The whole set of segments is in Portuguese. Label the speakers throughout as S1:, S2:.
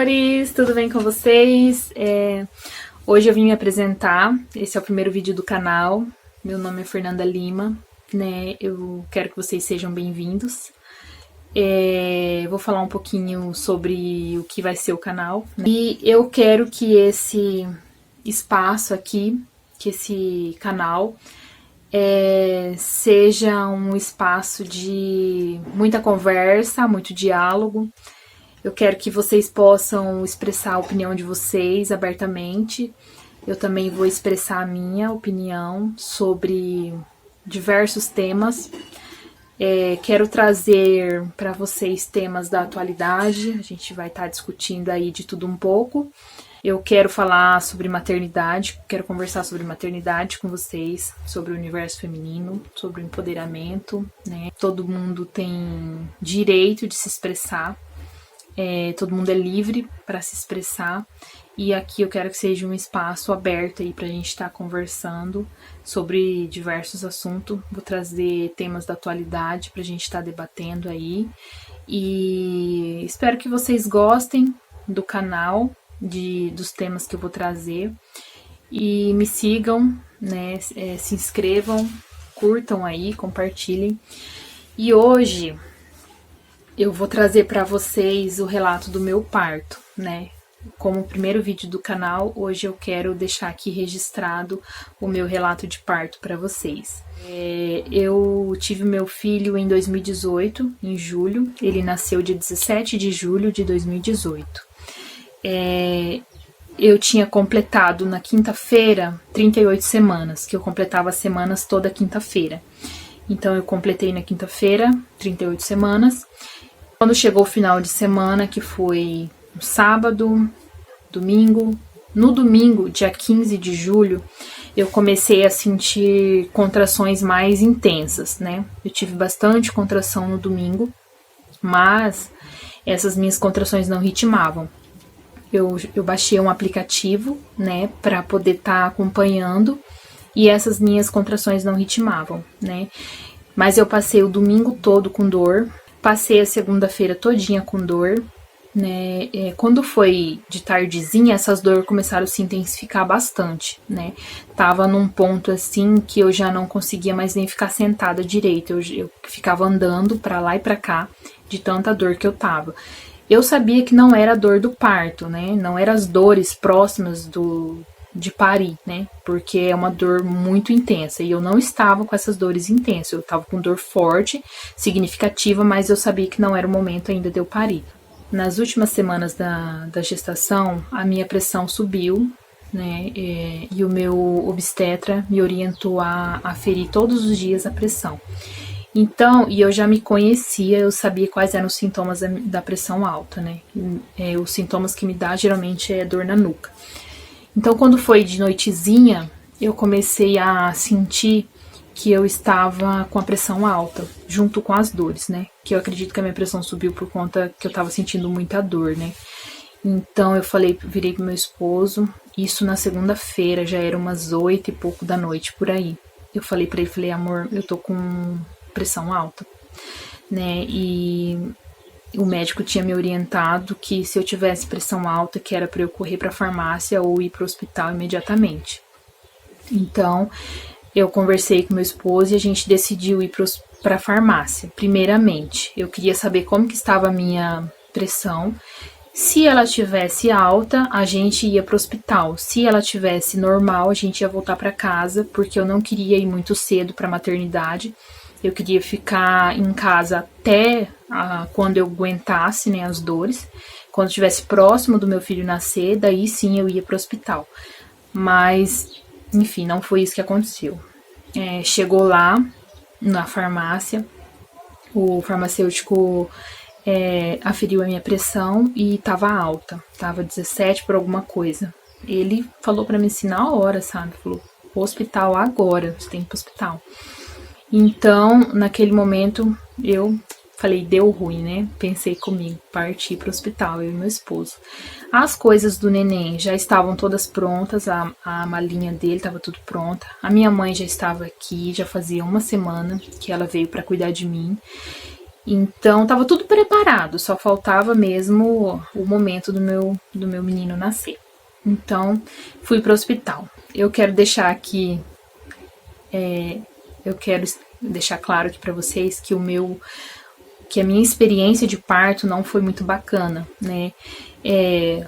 S1: amores! Tudo bem com vocês? Hoje eu vim me apresentar, esse é o primeiro vídeo do canal. Meu nome é Fernanda Lima, né? Eu quero que vocês sejam bem-vindos. Vou falar um pouquinho sobre o que vai ser o canal, né? E eu quero que esse espaço aqui, que esse canal, seja um espaço de muita conversa, muito diálogo. Eu quero que vocês possam expressar a opinião de vocês abertamente. Eu também vou expressar a minha opinião sobre diversos temas. Quero trazer para vocês temas da atualidade. A gente vai estar discutindo aí de tudo um pouco. Eu quero falar sobre maternidade, quero conversar sobre maternidade com vocês, sobre o universo feminino, sobre o empoderamento, né? Todo mundo tem direito de se expressar. Todo mundo é livre para se expressar, e aqui eu quero que seja um espaço aberto aí para a gente estar conversando sobre diversos assuntos. Vou trazer temas da atualidade para a gente estar debatendo aí, e espero que vocês gostem do canal, dos temas que eu vou trazer, e me sigam, né? Se inscrevam, curtam aí, compartilhem. E hoje eu vou trazer para vocês o relato do meu parto, né? Como primeiro vídeo do canal, hoje eu quero deixar aqui registrado o meu relato de parto para vocês. Eu tive meu filho em 2018, em julho. Ele nasceu dia 17 de julho de 2018. Eu tinha completado na quinta-feira 38 semanas, que eu completava as semanas toda quinta-feira. Então eu completei na quinta-feira 38 semanas. Quando chegou o final de semana, que foi um sábado, domingo, no domingo, dia 15 de julho, eu comecei a sentir contrações mais intensas, né? Eu tive bastante contração no domingo, mas essas minhas contrações não ritmavam. Eu baixei um aplicativo, né, para poder estar acompanhando, e essas minhas contrações não ritmavam, né? Mas eu passei o domingo todo com dor. Passei a segunda-feira todinha com dor, né? Quando foi de tardezinha, essas dores começaram a se intensificar bastante, né? Tava num ponto assim que eu já não conseguia mais nem ficar sentada direito. Eu ficava andando pra lá e pra cá de tanta dor que eu tava. Eu sabia que não era a dor do parto, né? Não eram as dores próximas de parir, né? Porque é uma dor muito intensa, e eu não estava com essas dores intensas. Eu estava com dor forte, significativa, mas eu sabia que não era o momento ainda de eu parir. Nas últimas semanas da gestação, a minha pressão subiu, né? E o meu obstetra me orientou a ferir todos os dias a pressão. Então, e eu já me conhecia, eu sabia quais eram os sintomas da pressão alta, né? Os sintomas que me dá geralmente é dor na nuca. Então, quando foi de noitezinha, eu comecei a sentir que eu estava com a pressão alta, junto com as dores, né? Que eu acredito que a minha pressão subiu por conta que eu estava sentindo muita dor, né? Então, eu virei pro meu esposo, isso na segunda-feira, já era umas 8 e pouco da noite, por aí. Eu falei pra ele, amor, eu tô com pressão alta, né? E o médico tinha me orientado que se eu tivesse pressão alta, que era para eu correr para a farmácia ou ir para o hospital imediatamente. Então, eu conversei com meu esposo e a gente decidiu ir para a farmácia. Primeiramente, eu queria saber como que estava a minha pressão. Se ela estivesse alta, a gente ia para o hospital. Se ela estivesse normal, a gente ia voltar para casa, porque eu não queria ir muito cedo para a maternidade. Eu queria ficar em casa até quando eu aguentasse, né, as dores. Quando estivesse próximo do meu filho nascer, daí sim eu ia para o hospital. Mas, enfim, não foi isso que aconteceu. Chegou lá na farmácia, o farmacêutico aferiu a minha pressão e estava alta. Estava 17 por alguma coisa. Ele falou para mim assim na hora, sabe? Falou, hospital agora, você tem que ir pro hospital. Então, naquele momento, eu falei, deu ruim, né? Pensei comigo, parti pro hospital, eu e meu esposo. As coisas do neném já estavam todas prontas, a malinha dele estava tudo pronta. A minha mãe já estava aqui, já fazia uma semana que ela veio para cuidar de mim. Então tava tudo preparado, só faltava mesmo o momento do meu menino nascer. Então fui para o hospital. Eu quero deixar aqui, eu quero deixar claro aqui para vocês que a minha experiência de parto não foi muito bacana, né?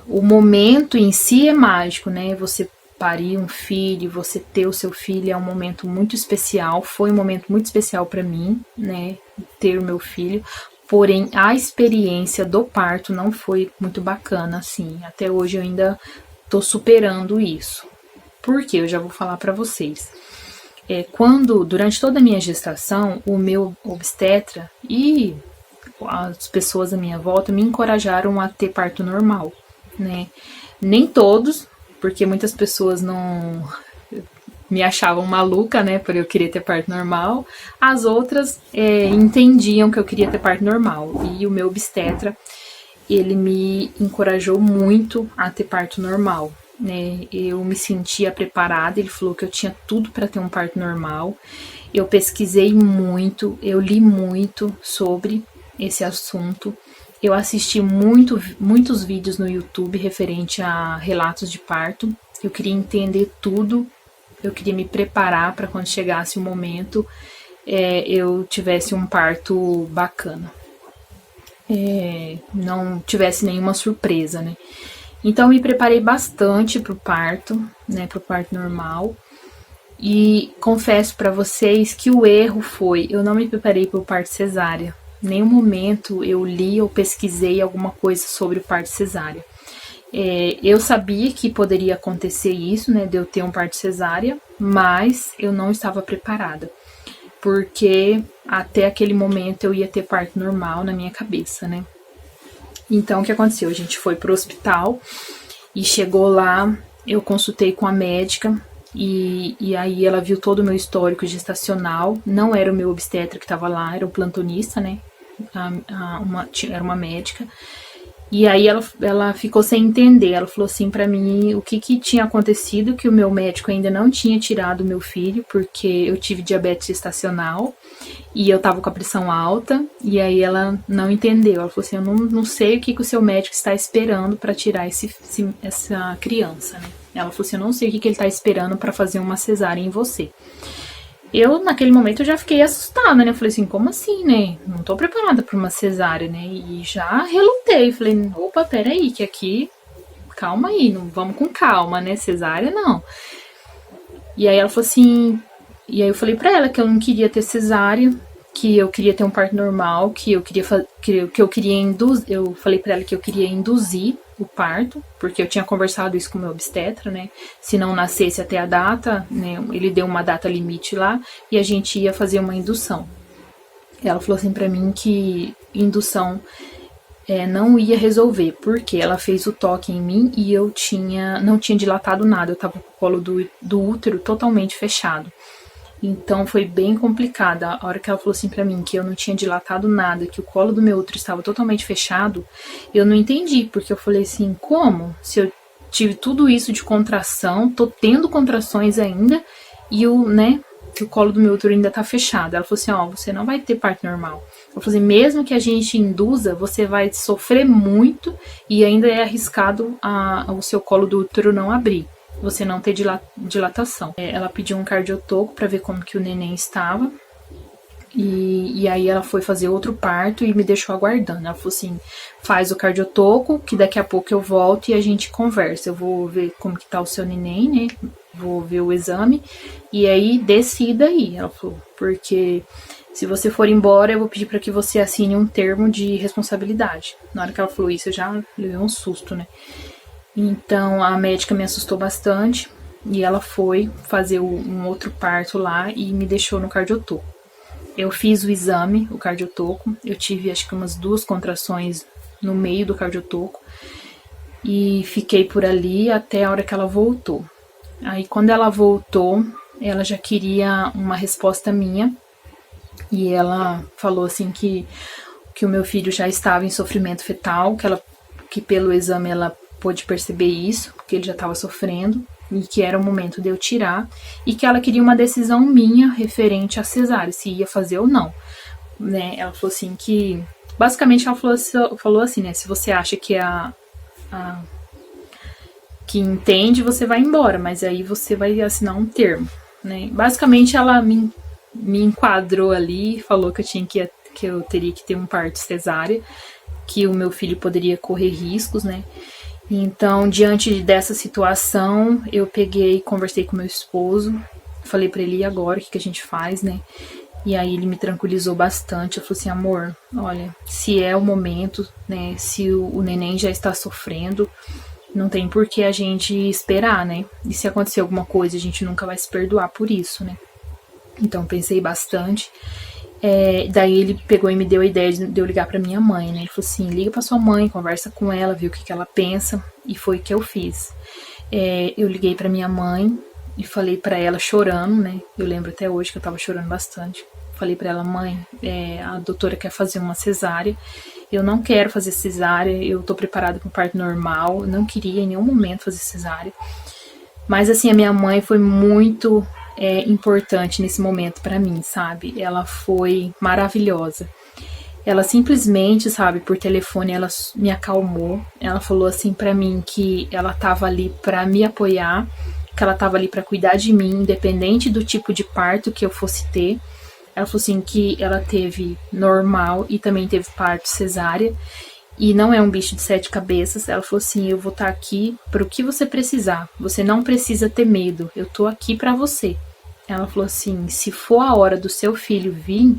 S1: O momento em si é mágico, né? Você parir um filho, você ter o seu filho é um momento muito especial, foi um momento muito especial para mim, né? Ter o meu filho, porém a experiência do parto não foi muito bacana, assim. Até hoje eu ainda tô superando isso. Por quê? Eu já vou falar para vocês. Durante toda a minha gestação, o meu obstetra e as pessoas à minha volta me encorajaram a ter parto normal, né? Nem todos, porque muitas pessoas não me achavam maluca, né, por eu querer ter parto normal. As outras entendiam que eu queria ter parto normal. E o meu obstetra, ele me encorajou muito a ter parto normal, né? Eu me sentia preparada, ele falou que eu tinha tudo para ter um parto normal. Eu pesquisei muito, eu li muito sobre esse assunto. Eu assisti muitos vídeos no YouTube referente a relatos de parto. Eu queria entender tudo, eu queria me preparar para quando chegasse o momento eu tivesse um parto bacana. Não tivesse nenhuma surpresa, né? Então me preparei bastante pro parto, né, pro parto normal. E confesso para vocês que o erro foi, eu não me preparei pro parto cesárea. Em nenhum momento eu li ou pesquisei alguma coisa sobre o parto cesárea. Eu sabia que poderia acontecer isso, né, de eu ter um parto cesárea, mas eu não estava preparada, porque até aquele momento eu ia ter parto normal na minha cabeça, né. Então o que aconteceu? A gente foi pro hospital e chegou lá, eu consultei com a médica e aí ela viu todo o meu histórico gestacional. Não era o meu obstetra que estava lá, era o plantonista, né? Era uma médica. E aí ela ficou sem entender. Ela falou assim pra mim o que tinha acontecido, que o meu médico ainda não tinha tirado o meu filho, porque eu tive diabetes gestacional e eu tava com a pressão alta. E aí ela não entendeu. Ela falou assim, eu não sei o que o seu médico está esperando pra tirar essa criança, né? Ela falou assim, eu não sei o que ele tá esperando pra fazer uma cesárea em você. Eu, naquele momento, eu já fiquei assustada, né? Eu falei assim, como assim, né? Não tô preparada pra uma cesárea, né? E já relutei. Falei, opa, peraí, que aqui... Calma aí, não, vamos com calma, né? Cesárea, não. E aí ela falou assim... E aí eu falei pra ela que eu não queria ter cesárea, que eu queria ter um parto normal, que eu queria induzir... Eu falei pra ela que eu queria induzir o parto, porque eu tinha conversado isso com o meu obstetra, né? Se não nascesse até a data, né? Ele deu uma data limite lá e a gente ia fazer uma indução. Ela falou assim pra mim que indução não ia resolver, porque ela fez o toque em mim e eu não tinha dilatado nada, eu tava com o colo do útero totalmente fechado. Então foi bem complicada. A hora que ela falou assim pra mim que eu não tinha dilatado nada, que o colo do meu útero estava totalmente fechado, eu não entendi, porque eu falei assim, como? Se eu tive tudo isso de contração, tô tendo contrações ainda, e que o colo do meu útero ainda tá fechado. Ela falou assim, ó, você não vai ter parto normal. Eu falei assim, mesmo que a gente induza, você vai sofrer muito e ainda é arriscado o seu colo do útero não abrir, você não ter dilatação. Ela pediu um cardiotoco para ver como que o neném estava. E aí ela foi fazer outro parto e me deixou aguardando. Ela falou assim, faz o cardiotoco, que daqui a pouco eu volto e a gente conversa. Eu vou ver como que tá o seu neném, né? Vou ver o exame. E aí decida aí, ela falou. Porque se você for embora, eu vou pedir para que você assine um termo de responsabilidade. Na hora que ela falou isso, eu já levei um susto, né? Então a médica me assustou bastante e ela foi fazer um outro parto lá e me deixou no cardiotoco. Eu fiz o exame, o cardiotoco, eu tive acho que umas 2 contrações no meio do cardiotoco e fiquei por ali até a hora que ela voltou. Aí quando ela voltou, ela já queria uma resposta minha e ela falou assim que o meu filho já estava em sofrimento fetal, que pelo exame ela pôde perceber isso, porque ele já estava sofrendo, e que era o momento de eu tirar, e que ela queria uma decisão minha referente a cesárea, se ia fazer ou não. né? Ela falou assim que... Basicamente ela falou assim, né? Se você acha que que entende, você vai embora, mas aí você vai assinar um termo, né? Basicamente ela me enquadrou ali, falou que eu teria que ter um parto cesárea, que o meu filho poderia correr riscos, né? Então, diante dessa situação, eu peguei, conversei com meu esposo, falei para ele, e agora, o que a gente faz, né? E aí ele me tranquilizou bastante, eu falei assim, amor, olha, se é o momento, né, se o neném já está sofrendo, não tem por que a gente esperar, né? E se acontecer alguma coisa, a gente nunca vai se perdoar por isso, né? Então, pensei bastante. Daí ele pegou e me deu a ideia de eu ligar pra minha mãe, né? Ele falou assim, liga pra sua mãe, conversa com ela, vê o que ela pensa. E foi o que eu fiz. Eu liguei pra minha mãe e falei pra ela chorando, né? Eu lembro até hoje que eu tava chorando bastante. Falei pra ela, mãe, a doutora quer fazer uma cesárea. Eu não quero fazer cesárea, eu tô preparada para um parto normal. Eu não queria em nenhum momento fazer cesárea. Mas assim, a minha mãe foi muito importante nesse momento pra mim, sabe? Ela foi maravilhosa. Ela simplesmente, sabe, por telefone, ela me acalmou. Ela falou assim pra mim que ela tava ali pra me apoiar, que ela tava ali pra cuidar de mim, independente do tipo de parto que eu fosse ter. Ela falou assim que ela teve normal e também teve parto cesárea. E não é um bicho de 7 cabeças. Ela falou assim, eu vou estar aqui para o que você precisar. Você não precisa ter medo. Eu tô aqui para você. Ela falou assim, se for a hora do seu filho vir,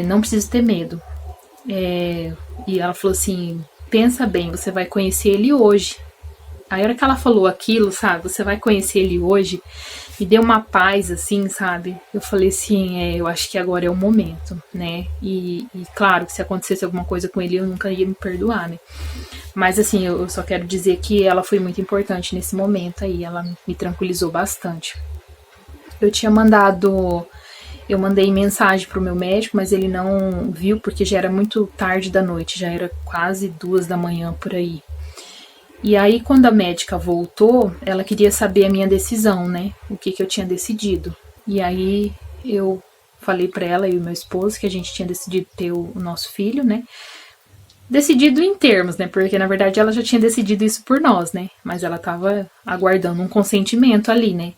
S1: não precisa ter medo. E ela falou assim, pensa bem, você vai conhecer ele hoje. Aí a hora que ela falou aquilo, sabe, você vai conhecer ele hoje, me deu uma paz, assim, sabe? Eu falei assim, eu acho que agora é o momento, né? E claro que se acontecesse alguma coisa com ele, eu nunca ia me perdoar, né? Mas assim, eu só quero dizer que ela foi muito importante nesse momento aí, ela me tranquilizou bastante. Eu mandei mensagem pro meu médico, mas ele não viu porque já era muito tarde da noite, já era quase 2 da manhã por aí. E aí, quando a médica voltou, ela queria saber a minha decisão, né? O que eu tinha decidido. E aí, eu falei pra ela e o meu esposo que a gente tinha decidido ter o nosso filho, né? Decidido em termos, né? Porque, na verdade, ela já tinha decidido isso por nós, né? Mas ela tava aguardando um consentimento ali, né?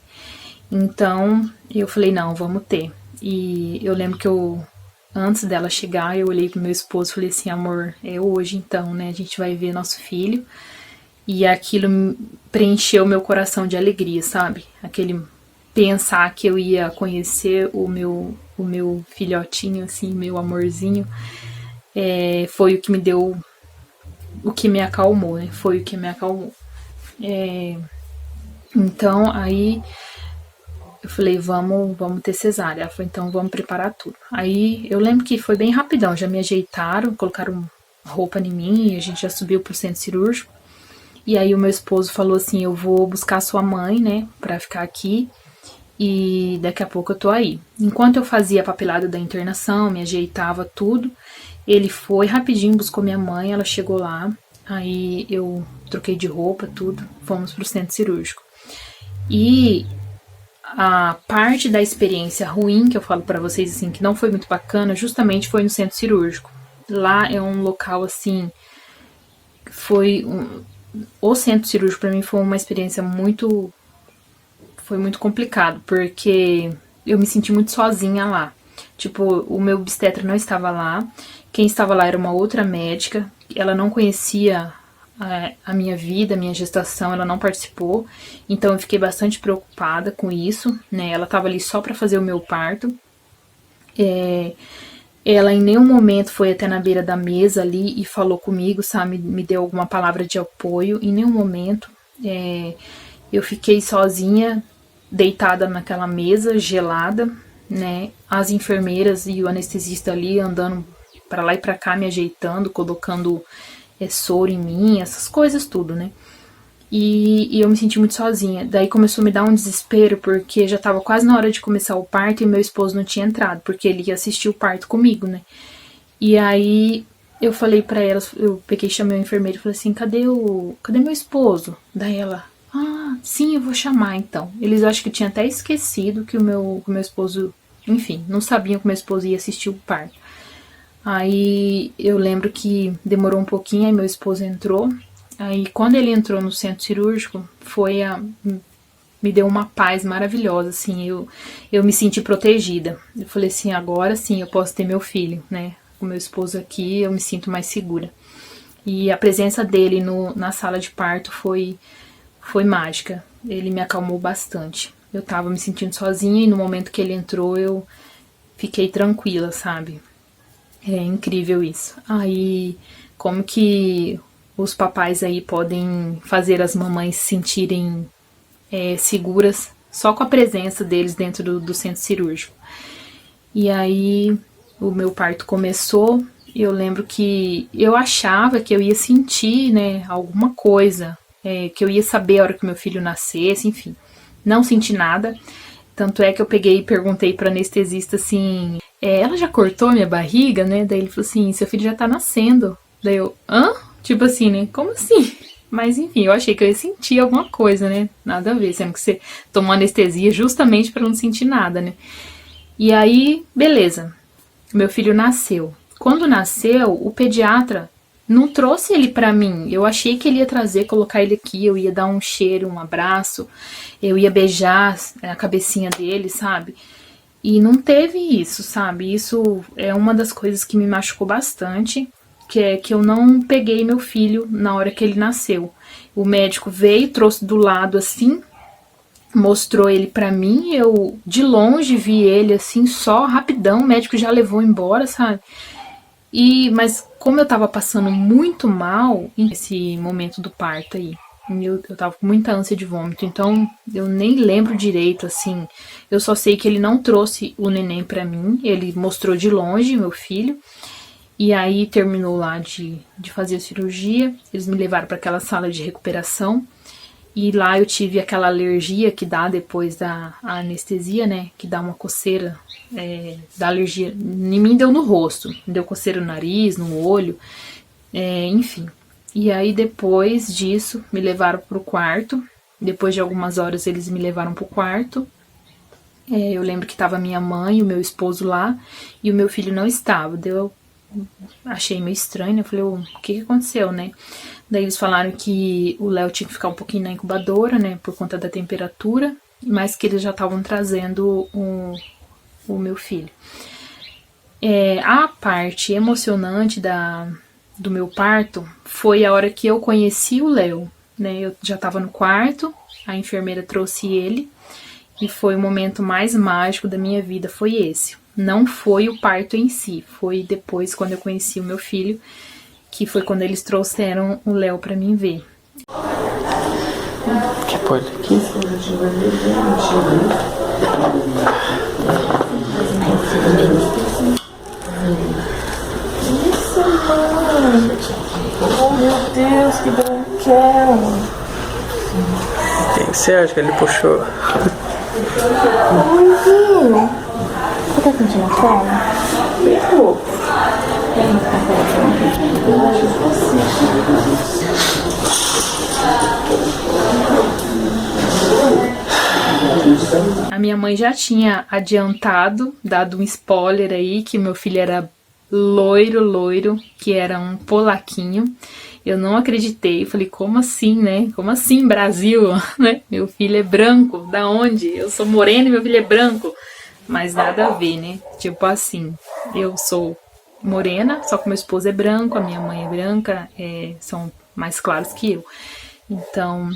S1: Então, eu falei, não, vamos ter. E eu lembro que antes dela chegar, eu olhei pro meu esposo e falei assim, amor, é hoje então, né? A gente vai ver nosso filho. E aquilo preencheu meu coração de alegria, sabe? Aquele pensar que eu ia conhecer o meu filhotinho, assim, meu amorzinho, foi o que me deu, o que me acalmou, né? Foi o que me acalmou. Então, aí eu falei, vamos ter cesárea. Ela falou, então vamos preparar tudo. Aí eu lembro que foi bem rapidão, já me ajeitaram, colocaram roupa em mim, a gente já subiu pro centro cirúrgico. E aí o meu esposo falou assim, eu vou buscar sua mãe, né, pra ficar aqui e daqui a pouco eu tô aí. Enquanto eu fazia a papelada da internação, me ajeitava tudo, ele foi rapidinho, buscou minha mãe, ela chegou lá, aí eu troquei de roupa, tudo, fomos pro centro cirúrgico. E a parte da experiência ruim que eu falo pra vocês, assim, que não foi muito bacana, justamente foi no centro cirúrgico. Lá é um local, assim, o centro cirúrgico para mim foi uma experiência foi muito complicado, porque eu me senti muito sozinha lá. Tipo, o meu obstetra não estava lá, quem estava lá era uma outra médica, ela não conhecia a minha vida, a minha gestação, ela não participou, então eu fiquei bastante preocupada com isso, né? Ela estava ali só para fazer o meu parto. Ela em nenhum momento foi até na beira da mesa ali e falou comigo, sabe? Me deu alguma palavra de apoio. Em nenhum momento. Eu fiquei sozinha, deitada naquela mesa gelada, né? As enfermeiras e o anestesista ali andando para lá e para cá, me ajeitando, colocando soro em mim, essas coisas tudo, né? E eu me senti muito sozinha. Daí começou a me dar um desespero, porque já tava quase na hora de começar o parto e meu esposo não tinha entrado, porque ele ia assistir o parto comigo, né? E aí eu falei pra ela, eu peguei, chamei o enfermeiro e falei assim, cadê meu esposo? Daí ela, sim, eu vou chamar então. Eles acho que tinham até esquecido que o meu esposo enfim, não sabiam que meu esposo ia assistir o parto. Aí eu lembro que demorou um pouquinho, aí meu esposo entrou. Aí quando ele entrou no centro cirúrgico, me deu uma paz maravilhosa, assim, eu me senti protegida. Eu falei assim, agora sim eu posso ter meu filho, né? Com meu esposo aqui, eu me sinto mais segura. E a presença dele na sala de parto foi mágica. Ele me acalmou bastante. Eu tava me sentindo sozinha e no momento que ele entrou eu fiquei tranquila, sabe? É incrível isso. Aí, como que os papais aí podem fazer as mamães se sentirem seguras só com a presença deles dentro do centro cirúrgico. E aí, o meu parto começou. Eu lembro que eu achava que eu ia sentir, né, alguma coisa, que eu ia saber a hora que meu filho nascesse, enfim. Não senti nada. Tanto é que eu peguei e perguntei pra anestesista assim, ela já cortou minha barriga, né? Daí ele falou assim, seu filho já tá nascendo. Daí eu, hã? Tipo assim, né? Como assim? Mas enfim, eu achei que eu ia sentir alguma coisa, né? Nada a ver, sendo que você tomou anestesia justamente pra não sentir nada, né? E aí, beleza. Meu filho nasceu. Quando nasceu, o pediatra não trouxe ele pra mim. Eu achei que ele ia trazer, colocar ele aqui, eu ia dar um cheiro, um abraço, eu ia beijar a cabecinha dele, sabe? E não teve isso, sabe? Isso é uma das coisas que me machucou bastante, que é que eu não peguei meu filho na hora que ele nasceu. O médico veio, trouxe do lado assim, mostrou ele pra mim, eu de longe vi ele assim, só rapidão, o médico já levou embora, sabe? Mas como eu tava passando muito mal nesse momento do parto aí, eu tava com muita ânsia de vômito, então eu nem lembro direito, assim. Eu só sei que ele não trouxe o neném pra mim, ele mostrou de longe, meu filho. E aí terminou lá de fazer a cirurgia, eles me levaram para aquela sala de recuperação. E lá eu tive aquela alergia que dá depois da anestesia, né? Que dá uma coceira, da alergia. Em mim deu no rosto, deu coceira no nariz, no olho, enfim. E aí depois disso me levaram pro quarto. Depois de algumas horas eles me levaram pro quarto. Eu lembro que tava minha mãe e o meu esposo lá e o meu filho não estava. Eu achei meio estranho, né? Eu falei, o que aconteceu, né? Daí eles falaram que o Léo tinha que ficar um pouquinho na incubadora, né? Por conta da temperatura, mas que eles já estavam trazendo o meu filho. A parte emocionante do meu parto foi a hora que eu conheci o Léo, né? Eu já estava no quarto, a enfermeira trouxe ele e foi o momento mais mágico da minha vida, foi esse. Não foi o parto em si, foi depois quando eu conheci o meu filho, que foi quando eles trouxeram o Léo pra mim ver.
S2: Quer pôr ele aqui?
S3: Isso, mãe! Oh, meu Deus, que branquelo!
S2: Quem você acha que ele puxou?
S3: Oi, filho! Você tá sentindo a fome? Bem pouco.
S1: A minha mãe já tinha adiantado, dado um spoiler aí, que meu filho era loiro, que era um polaquinho. Eu não acreditei, falei, como assim, né? Como assim, Brasil, né? Meu filho é branco, da onde? Eu sou morena e meu filho é branco. Mas nada a ver, né? Tipo assim, eu sou morena, só que meu esposo é branco, a minha mãe é branca, são mais claros que eu. Então,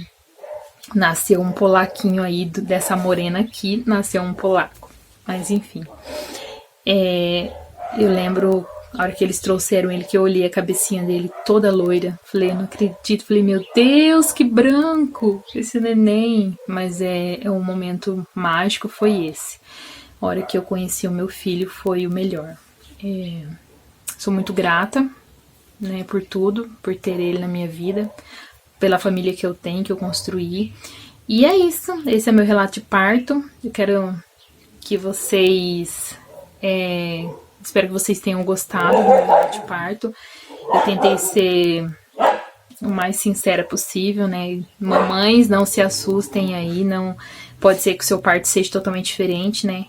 S1: nasceu um polaquinho aí, dessa morena aqui, nasceu um polaco. Mas enfim, eu lembro a hora que eles trouxeram ele, que eu olhei a cabecinha dele toda loira. Falei, eu não acredito. Falei, meu Deus, que branco esse neném. Mas um momento mágico, foi esse. A hora que eu conheci o meu filho foi o melhor. Sou muito grata, né, por tudo, por ter ele na minha vida, pela família que eu tenho, que eu construí. E é isso. Esse é meu relato de parto. Eu quero que vocês... espero que vocês tenham gostado do meu relato de parto. Eu tentei ser o mais sincera possível, né? Mamães, não se assustem aí, não pode ser que o seu parto seja totalmente diferente, né?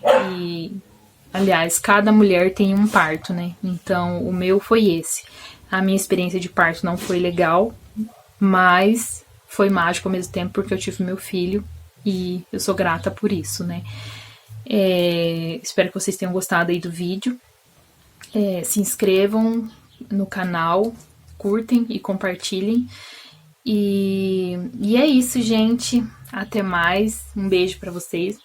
S1: Aliás, cada mulher tem um parto, né? Então, o meu foi esse. A minha experiência de parto não foi legal, mas foi mágico ao mesmo tempo, porque eu tive meu filho e eu sou grata por isso, né? Espero que vocês tenham gostado aí do vídeo. Se inscrevam no canal, curtem e compartilhem. E é isso, gente. Até mais. Um beijo pra vocês.